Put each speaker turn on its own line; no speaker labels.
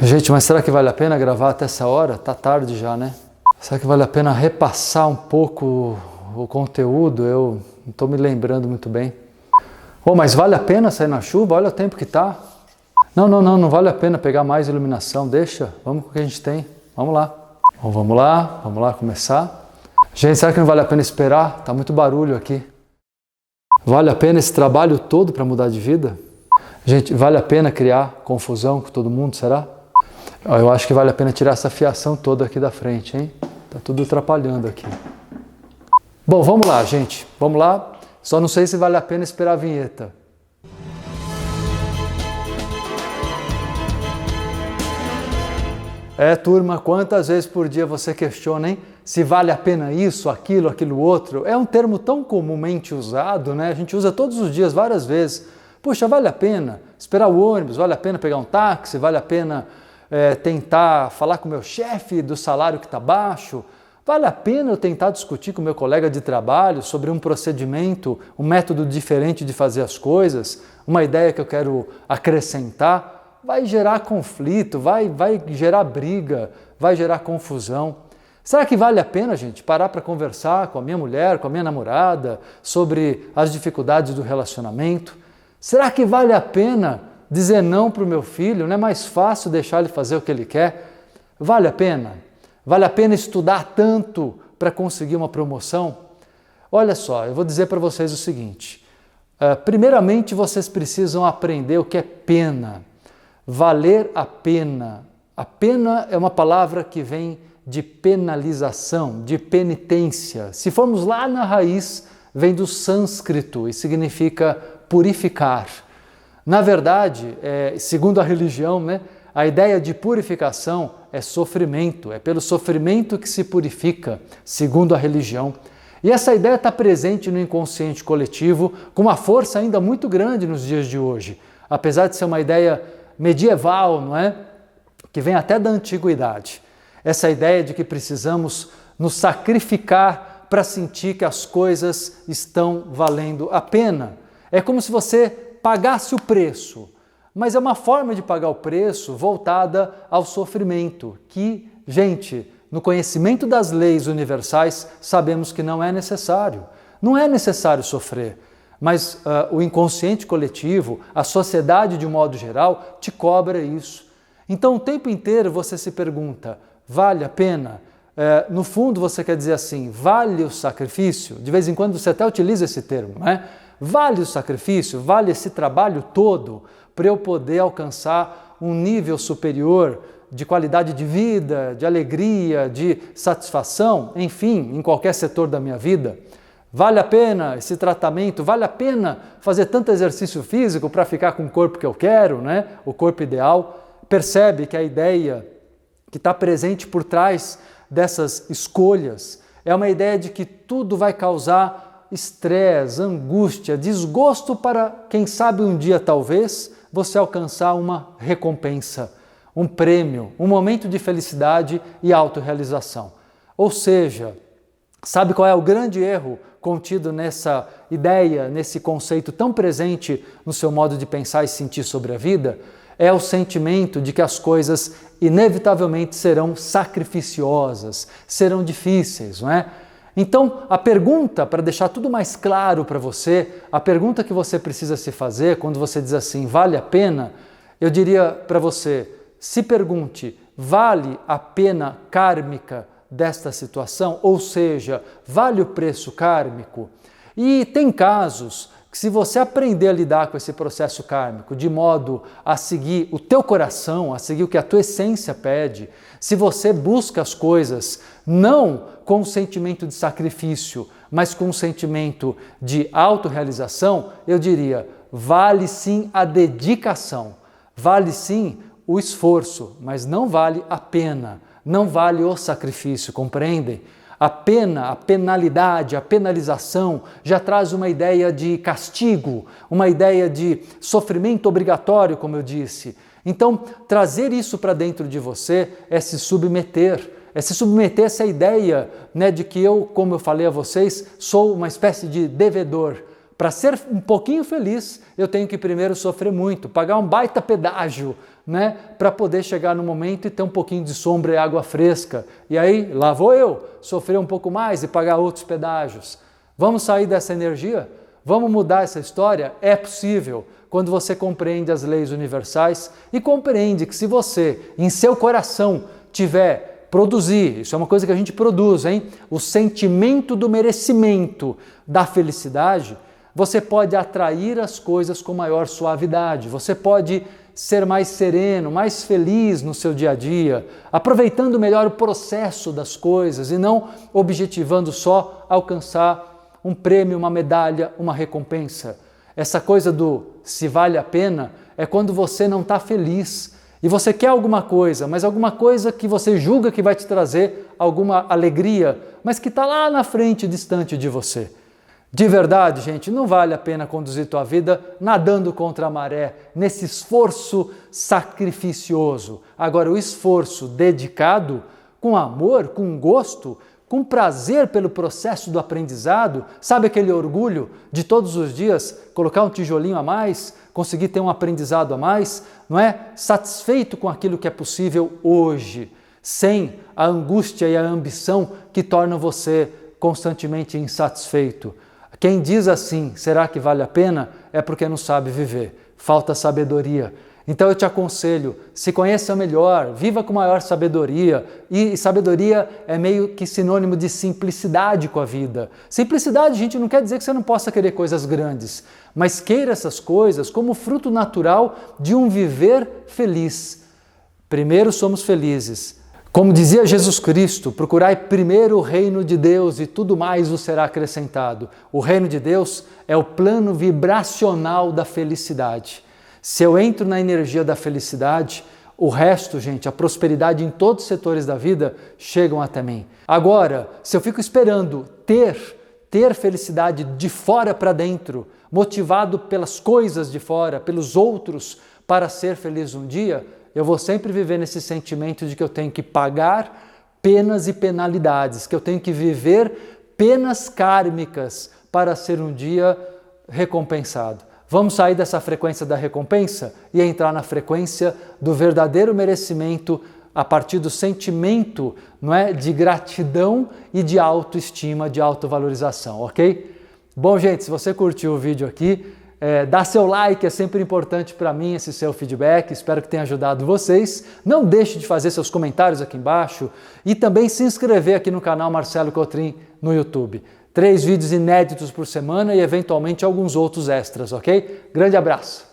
Gente, mas será que vale a pena gravar até essa hora? Tá tarde já, né? Será que vale a pena repassar um pouco o conteúdo? Eu não estou me lembrando muito bem. Oh, mas vale a pena sair na chuva? Olha o tempo que tá. Não vale a pena pegar mais iluminação. Deixa, vamos com o que a gente tem. Vamos lá. Bom, vamos lá começar. Gente, será que não vale a pena esperar? Tá muito barulho aqui. Vale a pena esse trabalho todo para mudar de vida? Gente, vale a pena criar confusão com todo mundo, será? Eu acho que vale a pena tirar essa fiação toda aqui da frente, hein? Tá tudo atrapalhando aqui. Bom, vamos lá, gente. Vamos lá. Só não sei se vale a pena esperar a vinheta. Turma, quantas vezes por dia você questiona, hein? Se vale a pena isso, aquilo outro? É um termo tão comumente usado, né? A gente usa todos os dias, várias vezes. Puxa, vale a pena esperar o ônibus? Vale a pena pegar um táxi? Vale a pena tentar falar com o meu chefe do salário que está baixo? Vale a pena eu tentar discutir com o meu colega de trabalho sobre um procedimento, um método diferente de fazer as coisas, uma ideia que eu quero acrescentar? Vai gerar conflito, vai gerar briga, vai gerar confusão. Será que vale a pena, gente, parar para conversar com a minha mulher, com a minha namorada, sobre as dificuldades do relacionamento? Será que vale a pena dizer não para o meu filho? Não é mais fácil deixar ele fazer o que ele quer? Vale a pena? Vale a pena estudar tanto para conseguir uma promoção? Olha só, eu vou dizer para vocês o seguinte. Primeiramente, vocês precisam aprender o que é pena. Valer a pena. A pena é uma palavra que vem de penalização, de penitência. Se formos lá na raiz, vem do sânscrito e significa purificar. Na verdade, segundo a religião, né, a ideia de purificação é sofrimento, é pelo sofrimento que se purifica, segundo a religião. E essa ideia está presente no inconsciente coletivo com uma força ainda muito grande nos dias de hoje, apesar de ser uma ideia medieval, não é? Que vem até da antiguidade. Essa ideia de que precisamos nos sacrificar para sentir que as coisas estão valendo a pena. É como se você pagasse o preço, mas é uma forma de pagar o preço voltada ao sofrimento, que, gente, no conhecimento das leis universais, sabemos que não é necessário. Não é necessário sofrer, mas o inconsciente coletivo, a sociedade de um modo geral, te cobra isso. Então, o tempo inteiro você se pergunta, vale a pena? No fundo, você quer dizer assim, vale o sacrifício? De vez em quando você até utiliza esse termo, não é? Vale o sacrifício? Vale esse trabalho todo para eu poder alcançar um nível superior de qualidade de vida, de alegria, de satisfação, enfim, em qualquer setor da minha vida? Vale a pena esse tratamento? Vale a pena fazer tanto exercício físico para ficar com o corpo que eu quero, né? O corpo ideal? Percebe que a ideia que está presente por trás dessas escolhas é uma ideia de que tudo vai causar estresse, angústia, desgosto para, quem sabe um dia talvez, você alcançar uma recompensa, um prêmio, um momento de felicidade e autorrealização. Ou seja, sabe qual é o grande erro contido nessa ideia, nesse conceito tão presente no seu modo de pensar e sentir sobre a vida? É o sentimento de que as coisas inevitavelmente serão sacrificiosas, serão difíceis, não é? Então, a pergunta, para deixar tudo mais claro para você, a pergunta que você precisa se fazer quando você diz assim, vale a pena? Eu diria para você, se pergunte, vale a pena kármica desta situação? Ou seja, vale o preço kármico? E tem casos que se você aprender a lidar com esse processo kármico de modo a seguir o teu coração, a seguir o que a tua essência pede, se você busca as coisas não com um sentimento de sacrifício, mas com um sentimento de autorrealização, eu diria, vale sim a dedicação, vale sim o esforço, mas não vale a pena, não vale o sacrifício, compreendem? A pena, a penalidade, a penalização já traz uma ideia de castigo, uma ideia de sofrimento obrigatório, como eu disse. Então, trazer isso para dentro de você é se submeter a essa ideia, né, de que eu, como eu falei a vocês, sou uma espécie de devedor. Para ser um pouquinho feliz, eu tenho que primeiro sofrer muito, pagar um baita pedágio, né, para poder chegar no momento e ter um pouquinho de sombra e água fresca. E aí, lá vou eu, sofrer um pouco mais e pagar outros pedágios. Vamos sair dessa energia? Vamos mudar essa história? É possível, quando você compreende as leis universais e compreende que se você, em seu coração, tiver produzir, isso é uma coisa que a gente produz, hein? O sentimento do merecimento da felicidade, você pode atrair as coisas com maior suavidade, você pode ser mais sereno, mais feliz no seu dia a dia, aproveitando melhor o processo das coisas e não objetivando só alcançar um prêmio, uma medalha, uma recompensa. Essa coisa do se vale a pena é quando você não está feliz e você quer alguma coisa, mas alguma coisa que você julga que vai te trazer alguma alegria, mas que está lá na frente, distante de você. De verdade, gente, não vale a pena conduzir tua vida nadando contra a maré, nesse esforço sacrificioso. Agora, o esforço dedicado, com amor, com gosto, com prazer pelo processo do aprendizado, sabe aquele orgulho de todos os dias colocar um tijolinho a mais, conseguir ter um aprendizado a mais, não é? Satisfeito com aquilo que é possível hoje, sem a angústia e a ambição que tornam você constantemente insatisfeito. Quem diz assim, será que vale a pena? É porque não sabe viver, falta sabedoria. Então eu te aconselho, se conheça melhor, viva com maior sabedoria. E sabedoria é meio que sinônimo de simplicidade com a vida. Simplicidade, gente, não quer dizer que você não possa querer coisas grandes, mas queira essas coisas como fruto natural de um viver feliz. Primeiro somos felizes. Como dizia Jesus Cristo, procurai primeiro o reino de Deus e tudo mais vos será acrescentado. O reino de Deus é o plano vibracional da felicidade. Se eu entro na energia da felicidade, o resto, gente, a prosperidade em todos os setores da vida chegam até mim. Agora, se eu fico esperando ter felicidade de fora para dentro, motivado pelas coisas de fora, pelos outros, para ser feliz um dia, eu vou sempre viver nesse sentimento de que eu tenho que pagar penas e penalidades, que eu tenho que viver penas kármicas para ser um dia recompensado. Vamos sair dessa frequência da recompensa e entrar na frequência do verdadeiro merecimento a partir do sentimento, não é, de gratidão e de autoestima, de autovalorização, ok? Bom, gente, se você curtiu o vídeo aqui, dá seu like, é sempre importante para mim esse seu feedback, espero que tenha ajudado vocês. Não deixe de fazer seus comentários aqui embaixo e também se inscrever aqui no canal Marcelo Cotrim no YouTube. 3 vídeos inéditos por semana e eventualmente alguns outros extras, ok? Grande abraço!